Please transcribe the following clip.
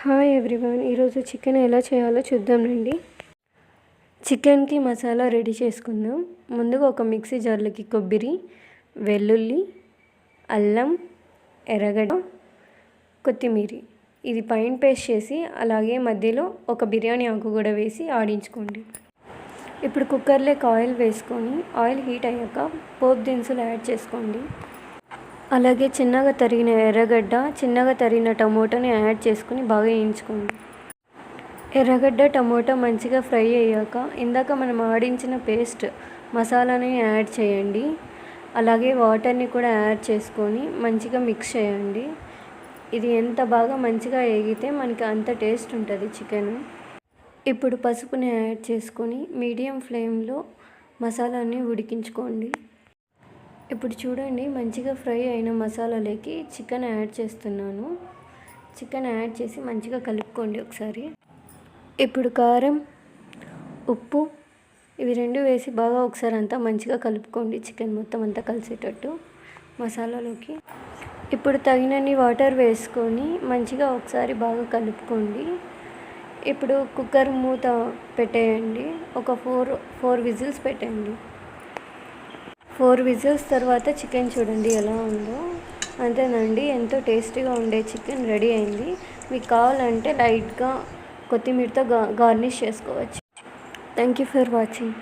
Hi everyone, ఈరోజు chicken ఎలా చేయాలో చూద్దాం రండి. చికెన్కి మసాలా రెడీ చేసుకుందాం. ముందుగా ఒక మిక్సీ జార్లోకి కొబ్బరి, వెల్లుల్లి, అల్లం, ఎర్రగడ్డ, కొత్తిమీర ఇది పైన పేస్ట్ చేసి అలాగే మధ్యలో ఒక బిర్యానీ ఆకు కూడా వేసి ఆడించుకోండి. ఇప్పుడు కుక్కర్లోకి ఆయిల్ వేసుకొని ఆయిల్ హీట్ అయ్యాక పోపు దినుసులు యాడ్ చేసుకోండి. అలాగే చిన్నగా తరిగిన ఎర్రగడ్డ, చిన్నగా తరిగిన టమోటాని యాడ్ చేసుకుని బాగా వేయించుకోండి. ఎర్రగడ్డ, టమోటా మంచిగా ఫ్రై అయ్యాక ఇందాక మనం ఆడించిన పేస్ట్ మసాలాని యాడ్ చేయండి. అలాగే వాటర్ని కూడా యాడ్ చేసుకొని మంచిగా మిక్స్ చేయండి. ఇది ఎంత బాగా మంచిగా వేగితే మనకి అంత టేస్ట్ ఉంటుంది చికెన్. ఇప్పుడు పసుపుని యాడ్ చేసుకొని మీడియం ఫ్లేమ్లో మసాలాని ఉడికించుకోండి. ఇప్పుడు చూడండి, మంచిగా ఫ్రై అయిన మసాలాలోకి చికెన్ యాడ్ చేస్తున్నాను. చికెన్ యాడ్ చేసి మంచిగా కలుపుకోండి ఒకసారి. ఇప్పుడు కారం, ఉప్పు ఇవి రెండు వేసి బాగా ఒకసారి అంతా మంచిగా కలుపుకోండి. చికెన్ మొత్తం అంతా కలిసేటట్టు మసాలాలోకి. ఇప్పుడు తగినన్ని వాటర్ వేసుకొని మంచిగా ఒకసారి బాగా కలుపుకోండి. ఇప్పుడు కుక్కర్ మూత పెట్టేయండి. ఒక ఫోర్ విజిల్స్ పెట్టండి. 4 విజిల్స్ తర్వాత చికెన్ చూడండి ఎలా ఉందో. అంతేనండి, ఎంతో టేస్టీగా ఉండే చికెన్ రెడీ అయింది. మీకు కావాలంటే లైట్గా కొత్తిమీరతో గార్నిష్ చేసుకోవచ్చు. Thank you for watching.